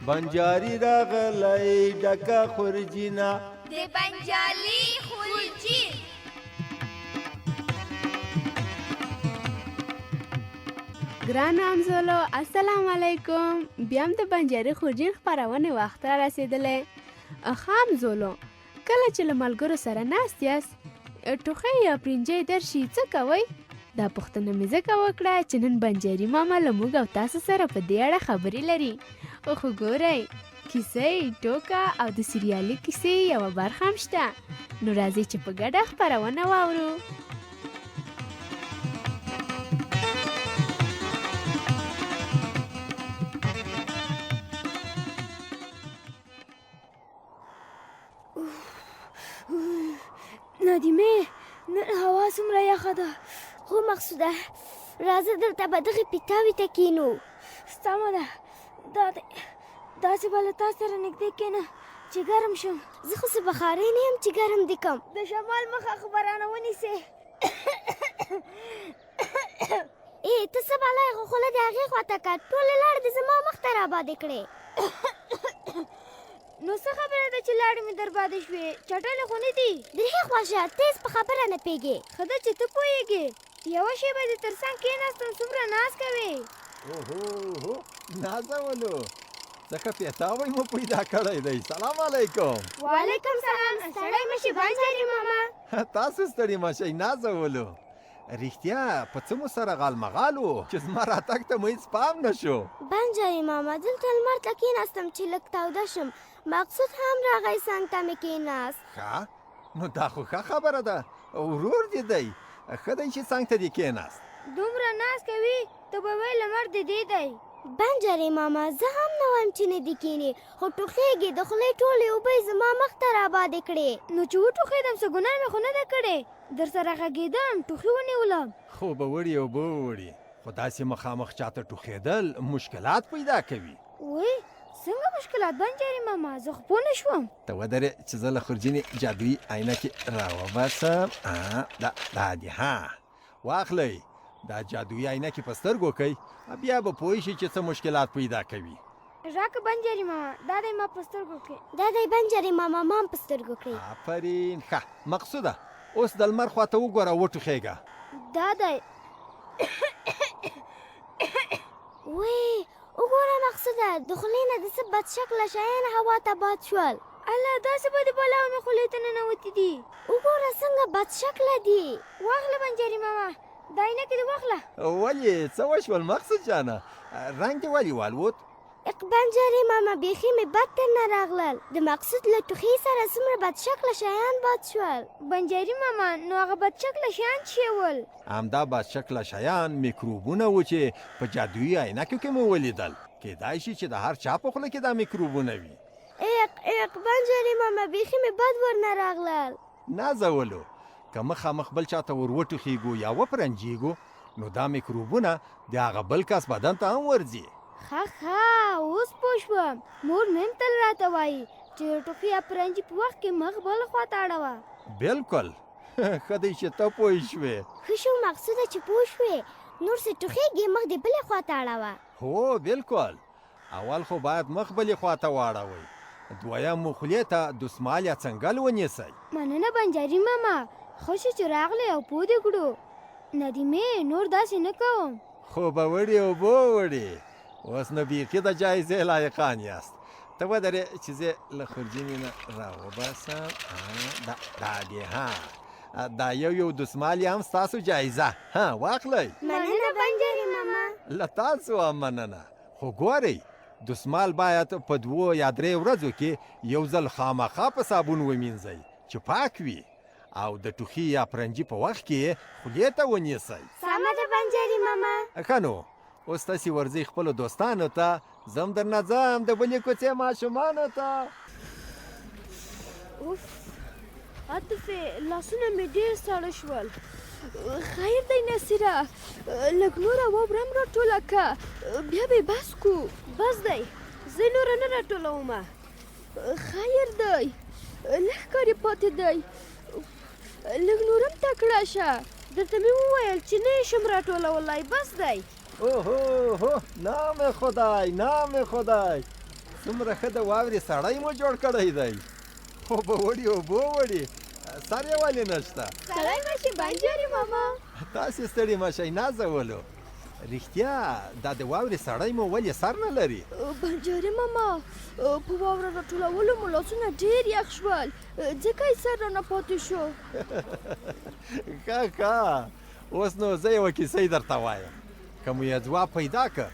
بنجاري راغلی ډکه خورجینه د بنجالي خورجي. ګرانو همزولو السلام علیکم. بیا هم د بنجاري خورجین خپرونې وخت را رسېدلی. ښه همزولو، کله چې له ملګرو سره ناست یاست ټوخی یا پرنجی درشي څه کوئ؟ دا پوښتنه مې ځکه وکړه چې نن بنجاري ماما له موږ او تاسو سره په دې اړه خبرې لري. خو ګورئ، کیسې، ټوکه او د سریالي کیسې یوه برخه هم شته. نو راځئ چې په ګډه خپرونه واورو. ندیمې، نن هوا څومره یخه ده. خو مقصوده راځه دلته به دغې پیتاوي ته کښېنو. سمه ده، داسې به له تا سره نږدې کښېنه چې ګرم شم. زه خو څه بخارۍ نه یم چې ګرم دې کم. د شمال مخه خبرانه ونیسې. ته څه بلای خو خوله د هغې خواته که ټولې لاړې دې زما مخ ته رابادې کړې. نو څه خبره ده چې لاړې مې دربادې شوې؟ چټلې خو نه دي. درې خوا شه، تیز په خبره نه پوهېږې. ښه ده چې ته پوهېږې. یوه شېبه دې تر څنګ کښېناستم، څومره ناز کوې. اوهو نازولو، ځکه پیتاوی مو پیدا کړی دی. سلام علیکم. وعلیکم سلام. ستړی مه شې بنجاري ماما. تاسو ستړي مه شئ نازولو. رښتیا په څه مو سره غالمغال و چې زما راتګ ته مو هېڅ پام نه شو. بنجاري ماما، دلته لمر ته کښېناستم چې لږ توده شم. مقصود هم راغی څنګ ته مې کښېناست. ښه، نو دا خو ښه خبره ده. ورور دې دی، ښه دی چې څنګ ته دې کښېناست. دومره ناز کوي ته به وایې لمر د دې دی. بنجاري ماما، زه هم نه وایم چې نه دې کښېنې، خو ټوخېږې. د خولې ټولې اوبه یې زما مخ ته رابادې کړې. نو چې وټوخېدم څه ګناه مې خو نه ده کړې. در سره غږېدم، ټوخي ونیولم. خو به وړي اوبه ووړي، خو داسې مخامخ چاته ټوخېدل مشکلات پیدا کوي. وی څنګه مشکلات بنجاري ماما؟ زه خو پوه نه شوم. ته ودرې چې زه له خورجینې جادویي عینکې راوباسم. دا دي، ها واخلئ. دا جادویي عینکې په سترګو کوئ، بیا به پوه شئ چې څه مشکلات پیدا کوي. راکه بنجاري ماما، دا دی ما په سترګو کې. دا دی بنجاري ماما، ما هم په سترګو کړې. آفرین. ښه مقصوده، اوس د لمر خواته وګوره، وټوخېږه. دا دی. وی وګوره مقصوده، د خولې نه د څه بد شکله شیان هوا ته باد شول. الله، داسې بدې بلاوې مې خولې ته ننوتې دي. وګوره څنګه بد شکله دي. واخله بنجاري ماما، دا عینکې دې واخله. ولې څه وشول مقصود جانه؟ رنګ دې ولې والوت؟ بنجاري ماما، بیخي مې بد تر نه راغلل. د مقصود له ټوخي سره څومره بد شکله شیان باد شول. بنجاري ماما، نو هغه بد شکله شیان څه ول؟ همدا بد شکله شیان میکروبونه و چې په جادویي عینکو کې مو ولیدل. کیدای شي چې د هر چا په خوله کې دا میکروبونه وي. بنجاري ماما، بیخي مې بد ورنه راغلل. نازولو، که مخامخ بل چاته ور وټوخېږو یا وپرنجېږو، نو دا میکروبونه د هغه بل کس بدن ته هم ورځي. ښه اوس پوه شوم. مور مې هم تل راته وایي چې د ټوخي یا پرنجي په وخت کې مخ بله خواته اړوه. بلکل. ښه دی چې ته پوه شوې. ښه شو مقصوده چې پوه شوې. نور څه ټوخېږي مخ دې بلې خواته اړوه. هو بلکل. اول خو باید مخ بلې خواته واړوئ، دویم مو خولې ته دسمال یا څنګل ونیسئ. مننه بنجاري ماما، ښه شو چې راغلی او پوه دې کړو. ندیمې، نور داسې نه کوم. خو به وړې اوبه وړې. اوس نو بیخي د جایزې لایقان یاست. ته ودرې چې زه له خورجینې نه راوباسم. دا دی، ها دا یو دسمال هم ستاسو جایزه. ها واخلئ. مننه بنجاري ماما. له تاسو هم مننه. خو ګورئ، دسمال باید په 2 یا 3 ورځو کې یو ځل خامخا په صابون ومینځئ چې پاک وي، او د ټوخي یا پرنجي په وخت کې خولې ته ونیسئ. سمه ده بنجاري ماما. ښه نو، اوس تاسې ورځئ خپلو دوستانو ته، زم درنه ځم د بلې کوڅې ماشومانو ته. اوف، عاطفې، لاسونه مې ډېر ساړه شول. خیر دی نصیره، لږ نوره واوره هم راټوله که، بیا به یې بس کړو. بس دی، زه نوره نه راټولومه. خیر دی، لږ کار یې پاتې دی. لږ نور هم تکړه شه. درته مې وویل چې نه یې شم راټولولی. بس دی. اوه نام خدای، نام خدای. څومره ښه د واورې سړی مو جوړ کړی دی. اوبه وړي اوبه وړي، سر یې ولې نشته؟ سړی مشي بنجاري ماما. تاسې ستړي مه شئ نازولو. رښتیا دا د واورې سړی مو ولې سر نه لري؟ بنجاري ماما په واوره راټولولو مو لاسونه ډېر یخ شول، ځکه یې سر رانه پاتې شو. ښه اوس نو زه یوه کیسۍ درته وایم. که مو یې ځواب پیدا که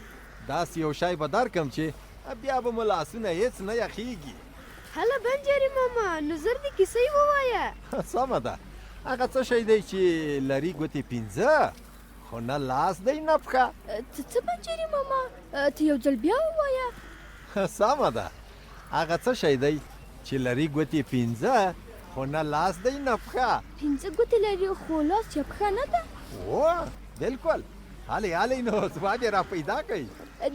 داسې یو شی به درکړم چې بیا به مو لاسونه هېڅ نه یخېږي. هله بنجاري ماما نو زر دې کیسۍ ووایه. سمه ده. هغه څه شی دی چې لري ګوتې 5 خو نه لاس دی نه پښه؟ څه بنجاري ماما ته یو ځل بیا ووایه. سمه ده. هغه څه شی دی چې لري ګوتې 5 خو نه لاس دی نه پښه؟ 5 ګوتې لري خو لاس یا پښه نه ده. او بالکل. هلې نو ځواب یې را پیدا کړئ.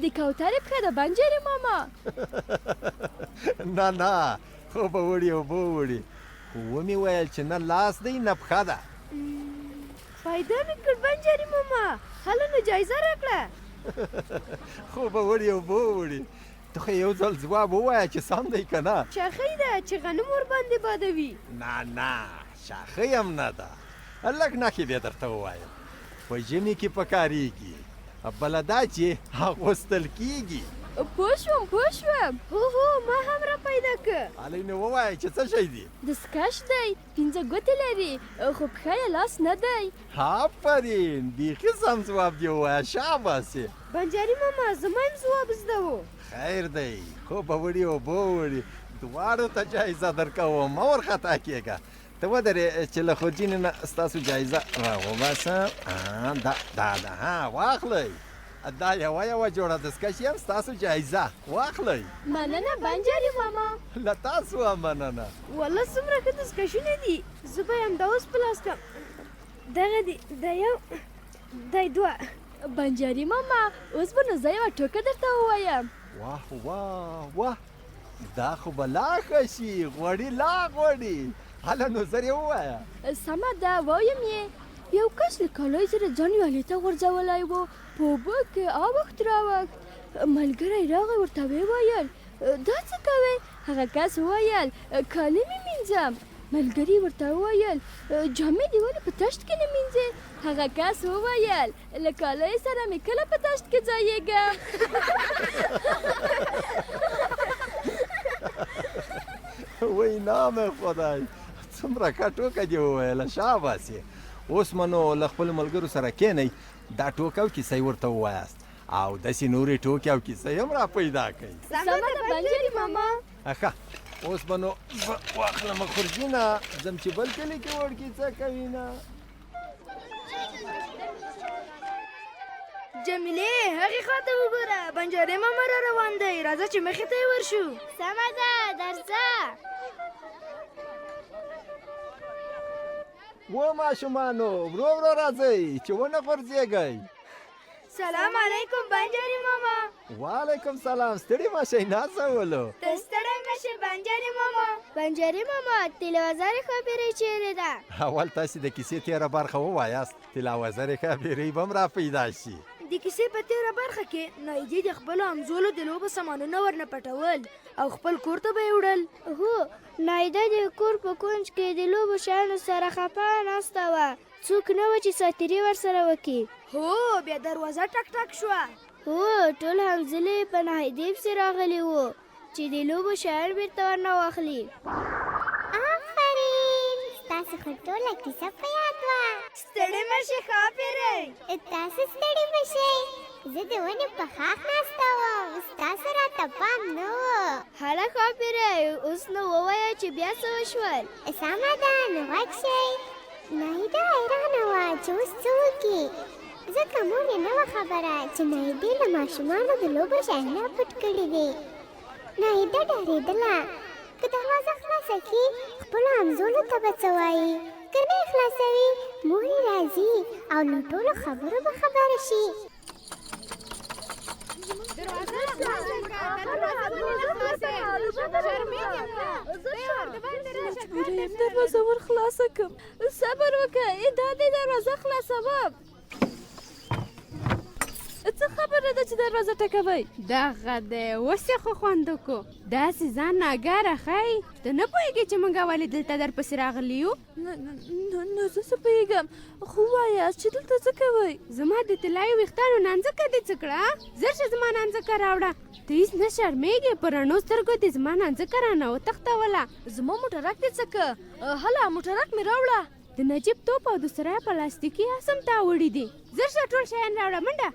د کوترې پښه ده بنجاري ماما. نه اوبه وړي خو ومې ویل چې نه لاس دی نه پښه ده. فایده مې کړ بنجاري ماما. هله نو جایزه راکړه. اوبه وړي ته خو یو ځل ځواب ووایه چې سم دی که نه؟ شاخۍ ده چې غنم ورباندې بادوي. نه شاخۍ هم نه ده. لږ نښې دې درته ووایم. په ژمي کې پکارېږي، بله دا چې اغوستل کېږي. پوه شوم. هو ما هم را پیدا که. هلې نو ووایه چې څه شی دی؟ دستکش دی، 5 ګوتې لري خو پښه یې لاس نه دی. آفرین، بیخي سم ځواب دې ووایه، شاباسې. بنجاري ماما زما هم ځواب زده و. خیر دی. اوبه وړي دواړو ته جایزه درکوم، مه ورخطا کېږه. ته ودرې چې له خورجینې نه ستاسو جایزه راوباسم. دا واخلئ. دا یوه جوړه دستکش یم ستاسو جایزه، واخلئ. مننه بنجاري ماما. له تاسو هم مننه. والله څومره ښه دستکشونه دي. زه به یې همدا اوس په لاس کړم. دغه دي، دا یو، دا 2. بنجاري ماما اوس به نو زه یوه ټوکه درته ووایم. واه دا خو به لا ښه شي. غوړي هله نو زر یې ووایه. سمه ده وایم یې. یو کس له کالای سره ځان ویالې ته غورځولی و، په اوبو کې اوښت راوښت. ملګری راغی ورته ویې ویل دا څه کوې؟ هغه کس وویل کالي مې مینځم. ملګري ورته وویل جامې دې ولې په تشت کې نه مینځې؟ هغه کس وویل له کالۍ سره مې کله په تشت کې ځایېږم. وای نام خدای، څومره ښه ټوکه دې وویله، شاباسې. اوس منو له خپلو ملګرو سره کښېنئ، دا ټوکه او کیسۍ ورته ووایاست او داسې نورې ټوکې او کیسۍ هم را پیدا کړئ. سمه ده بنجاري ماما. ښه اوس به نو واخلمه خورجینه، ځم چې بل کلي کې وړکي څه کوینه. جمیلې هغې خوا ته وګوره، بنجاري ماما را روان دی. راځه چې مخې ته یې ورشو. سمه ده درځه. و ماشومانو ورو راځئ چې ونه غورځېږئ. سلام علیکم بنجاري ماما. وعلیکم سلام. ستړي مه شئ نازولو. ته ستړی مه شې بنجاري ماما. بنجاري ماما تلوازارې خبرې چیرې ده؟ اول تاسې د کیسې تېره برخه ووایاست، تلاوزرې ښاپېرۍ به هم را پیدا شي. د کیسې په تېره برخه کې نایدې د خپلو همزولو د لوبو سامانونه ورنه پټول او خپل کور ته به یې وړل. هو، نایده د کور په کونج کې د لوبو شیانو سره خفه ناسته وه. څوک نه و چې ساتیري ورسره وکړي. هو، بیا دروازه ټک ټک شوه. هو، ټول همزلې په نایدې پسې راغلي وو چې د لوبو شیان بیرته ورنه واخلي. آفرین، ستاسو خو ټوله کیسه په یاد وه. ستړې مه شې ښاپېرۍ. تاسو ستړي مه شئ، زه د ونې په ښاخ ناسته وم، ستاسو راته پام نه و. هله ښاپېرۍ، اوس نو ووایه چې بیا څه وشول. سمه ده، نو غږ شئ. نایده حیرانه وه چې اوس څه وکړي، ځکه مور یې نه وه خبره چې نایدې له ماشومانو د لوبو شیانه پټ کړي دي. نایده ډارېدله، که دروازه خلاصه کړي خپلو همزولو ته به څه وایي، که نه یې خلاصوي مور یې راځي او له ټولو خبرو به خبره شي. دروازه ور خلاصه کړم. صبر وکړه، دا دې دروازه خلاصوم. څه خبره ده چې دروازه ټکوئ؟ دغه دی اوس یې خو خوند وکړو داسې ځان ناګاره ښایي ته نه پوهېږې چې موږ ولې دلته درپسې راغلي یو نو زه څه پوهېږم خو ووایاست چې دلته څه کوئ؟ زما د طلایي ویښتانو نانځکه دې څه کړه زر شه زما نانځکه راوړه ته هېڅ نه شرمېږې په رڼو سترګو دې زما نانځکه رانه وتښتوله زما موټرک دې څه که هله موټرک مې راوړه د نجیب توپ او د سرای پلاستیکي اسم تا وړي دي زر شه ټول شیان راوړه منډه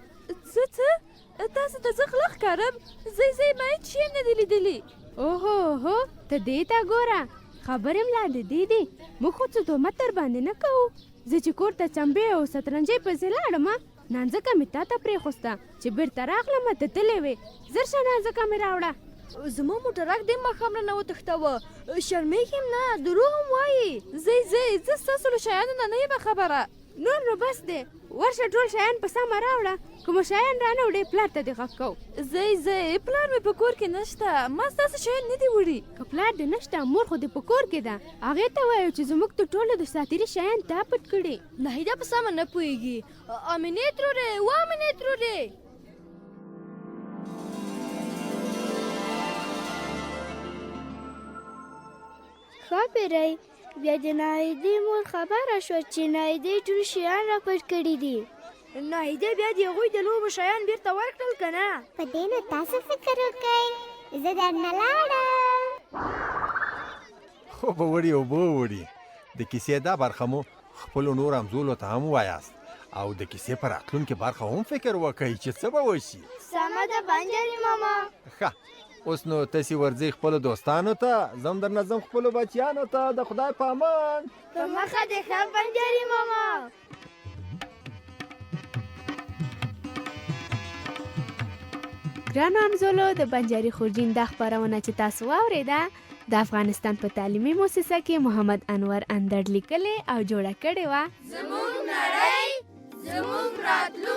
څه تاسو ته زه غله ښکارم زه ما هېڅ شی نه دي لیدلي اوهو ته دې ته ګوره خبرې ملا د دې دي موږ خو څه تهمت در باندې نه کوو زه چې کور ته چمبې او سترنجۍ پسې لاړم نانځکه مې تا ته پرېښوسته چې بیرته راغلم ته تللی وې زر شه نانځکه مې راوړه زما موټرک دې ماښام رانه وتښتوه شرمېږم نه دروغ هم وایي زه ستاسو له شیانو نه یم خبره نور نو بس دی ورشه ټول شیان په سمه راوړه کومه شیان رانه وړې پلار ته دې غږ کوو زه پلار مې په کور کې نشته ما ستاسو شیان نه دي وړي که پلار دې نشته مور خو دې په کور کې ده هغې ته وایو چې زموږ تر ټولو د ساتیري شیان تا پټ کړي ناهیده په سمه نه پوهېږي امینې ترورې و امینې ترورې ښه پیری بیا د ناهیدې مور خبره شوه چې ناهیدې ټول شیان را پټ کړي دي ناهیده بیا د هغوی د لوبو شیان بیرته ورکړل که نه په دې نو تاسو فکر وکئ زه درنه لاړم خو به وړي اوبه وړي د کیسې دا برخه مو خپلو نور همزولو ته هم وایاست او د کیسې په راتلونکې برخه هم فکر وکئ چې څه به وشي سمه ده بنجاري ماما ښه اوس نو تاسې ورځئ خپلو دوستانو ته زه هم درنه ځم خپلو بچیانو ته د خدای په امان په مخه دې ښه بنجاري ماما ګرانو همزولو د بنجاري خورجین دا خپرونه چې تاسو واورېده د افغانستان په تعلیمي مؤسسه کې محمد انور اندړ لیکلې او جوړه کړې وه زموږ نړۍ زموږ راتلونکی